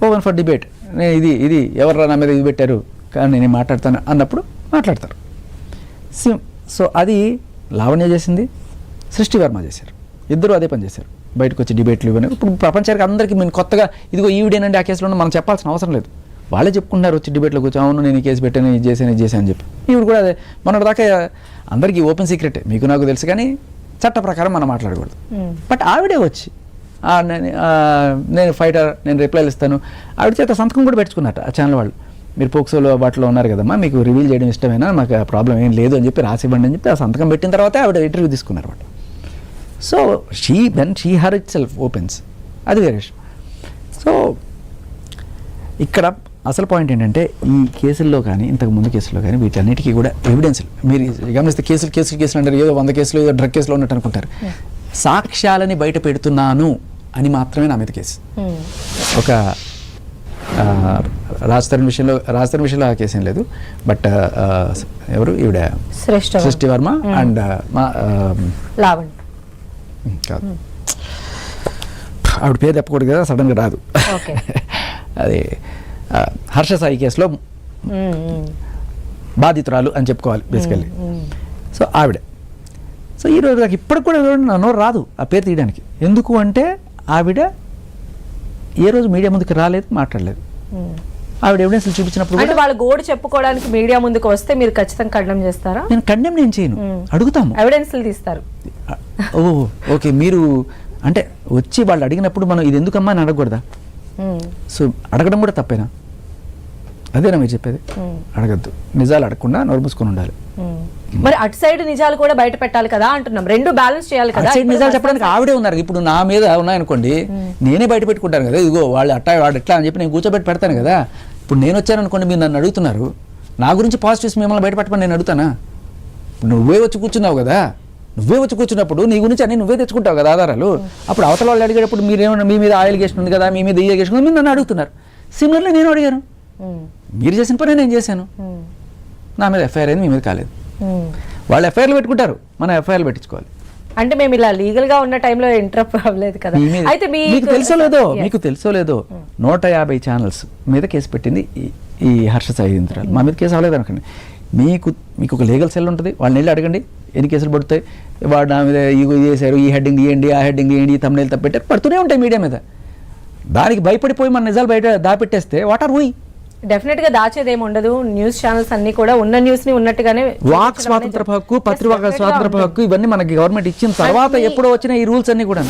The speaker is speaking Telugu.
ఓపెన్ ఫర్ డిబేట్, నేను ఇది ఎవరు నా మీద ఇది పెట్టారు కానీ నేను మాట్లాడతాను అన్నప్పుడు మాట్లాడతారు. సో అది లావణ్య చేసింది, సృష్టి వర్మ చేశారు, ఇద్దరు అదే పని చేశారు. బయటకు వచ్చి డిబేట్లు ఇవన్నీ ఇప్పుడు ప్రపంచానికి అందరికీ మేము కొత్తగా ఇదిగో ఈవిడేనండి ఆ కేసులో మనం చెప్పాల్సిన అవసరం లేదు. వాళ్ళే చెప్పుకుంటున్నారు వచ్చి డిబేట్లో కూర్చో, అవును నేను ఈ కేసు పెట్టాను, ఇది చేశాను అని చెప్పి. ఈవిడ కూడా అదే మొన్నటిదాకా అందరికీ ఓపెన్ సీక్రెటే, మీకు నాకు తెలుసు కానీ చట్ట ప్రకారం మనం మాట్లాడకూడదు. బట్ ఆవిడే వచ్చి నేను ఫైటర్, నేను రిప్లైలు ఇస్తాను, ఆవిడ చేత సంతకం కూడా పెట్టుకున్నట్టు ఆ ఛానల్ వాళ్ళు. మీరు పోక్సోలో వాటిలో ఉన్నారు కదమ్మా, మీకు రివీల్ చేయడం ఇష్టమేనా, మాకు ఆ ప్రాబ్లం ఏం లేదు అని చెప్పి రాసివ్వండి అని చెప్పి ఆ సంతకం పెట్టిన తర్వాత ఆవిడ ఇంటర్వ్యూ తీసుకున్నారు వాళ్ళు. So she her it self opens, అది వేరే విషయం. సో ఇక్కడ అసలు పాయింట్ ఏంటంటే ఈ కేసుల్లో కానీ ఇంతకు ముందు కేసుల్లో కానీ వీటన్నిటికీ కూడా ఎవిడెన్స్లు మీరు గమనిస్తే కేసులు అంటారు, ఏదో 100 కేసులు ఏదో డ్రగ్ కేసులో ఉన్నట్టు అనుకుంటారు. సాక్ష్యాలని బయట పెడుతున్నాను అని మాత్రమే నా మీద కేసు. ఒక రాజతరుణ్ విషయంలో ఆ కేసు ఏం లేదు. బట్ ఎవరు ఈవిడ సృష్టి వర్మ అండ్ లావణ్ కాదు, ఆవిడ పేరు చెప్పకూడదు కదా, సడన్గా రాదు. అది హర్ష సాయి కేసులో బాధితురాలు అని చెప్పుకోవాలి బేసికల్లీ. సో ఆవిడ, సో ఈరోజు నాకు ఇప్పటికి కూడా నన్ను రాదు ఆ పేరు తీయడానికి. ఎందుకు అంటే ఆవిడ ఏ రోజు మీడియా ముందుకు రాలేదు, మాట్లాడలేదు. ఆవిడ ఎవిడెన్స్ చూపించినప్పుడు అంటే వాళ్ళ గోడు చెప్పుకోవడానికి మీడియా ముందుకు వస్తే మీరు ఖచ్చితంగా ఖండనం చేస్తారా? నేను చేయను, అడుగుతాము, ఎవిడెన్స్లు తీస్తారు. ఓకే మీరు అంటే వచ్చి వాళ్ళు అడిగినప్పుడు మనం ఇది ఎందుకమ్మా అని అడగకూడదా? సో అడగడం కూడా తప్పేనా? అదేనా మీరు చెప్పేది? అడగద్దు, నిజాలు అడగకుండా నోరు మూసుకొని ఉండాలి. మరి అటు సైడ్ నిజాలు కూడా బయట పెట్టాలి కదా అంటున్నాం, రెండు బ్యాలెన్స్ చేయాలి కదా. సైడ్ నిజాలు చెప్పడానికి ఆవిడే ఉన్నారు. ఇప్పుడు నా మీద ఉన్నాయనుకోండి, నేనే బయట పెట్టుకుంటాను కదా, ఇదిగో వాళ్ళు వాడు ఎట్లా అని చెప్పి నేను కూర్చోబెట్టి పెడతాను కదా. ఇప్పుడు నేను వచ్చాను అనుకోండి, మీరు నన్ను అడుగుతున్నారు, నా గురించి పాజిటివ్స్ మిమ్మల్ని బయట పెట్టమని నేను అడుగుతానా? నువ్వే వచ్చి కూర్చున్నావు కదా, నువ్వే వచ్చి కూర్చున్నప్పుడు నీ గురించి అన్ని నువ్వే తెచ్చుకుంటావు కదా ఆధారాలు. అప్పుడు అవతల వాళ్ళు అడిగేటప్పుడు మీరేమన్నా మీ మీద అలిగేషన్ ఉంది కదా, మీ మీద ఈ అలిగేషన్ ఉంది, మీరు నన్ను అడుగుతున్నారు. సిమిలర్లీ నేను అడిగాను, మీరు చేసిన పని నేను చేశాను, నా మీద ఎఫ్ఐఆర్ అయింది, మీ మీద కాలేదు. వాళ్ళు ఎఫ్ఐఆర్లు పెట్టుకుంటారు, మనం ఎఫ్ఐఆర్లు పెట్టించుకోవాలి. అంటే మేము ఇలా లీగల్ గా ఉన్న టైంలో ఇంటరప్ట్ అవ్వలేదు కదా. అయితే మీకు తెలుసో లేదో 150 ఛానల్స్ మీద కేసు పెట్టింది ఈ హర్ష సాయి యంత్రాలు. మా మీద కేసు అవ్వలేదు అనుకోండి, మీకు ఒక లీగల్ సెల్ ఉంటుంది, వాళ్ళని వెళ్ళి అడగండి ఎన్ని కేసులు పడుతాయి. వాడు నా మీద ఇది చేశారు, ఈ హెడ్డింగ్ తీయండి, ఆ హెడ్డింగ్ తీయండి, ఈ thumbnail తప్పెట్టారు, పడుతూనే ఉంటాయి మీడియా మీద. దానికి భయపడిపోయి మన నిజాలు బయట దాపెట్టేస్తే వాట్ ఆర్ వీ? డెఫినెట్ గా దాచేదేమి ఉండదు. న్యూస్ ఛానల్స్ అన్ని కూడా ఉన్న న్యూస్ ని ఉన్నట్టుగానే, వాక్ స్వాతంత్ర హక్కు, పత్రికా స్వాతంత్ర హక్కు, ఇవన్నీ మనకి గవర్నమెంట్ ఇచ్చిన తర్వాత ఎప్పుడో వచ్చిన ఈ రూల్స్ అన్ని కూడా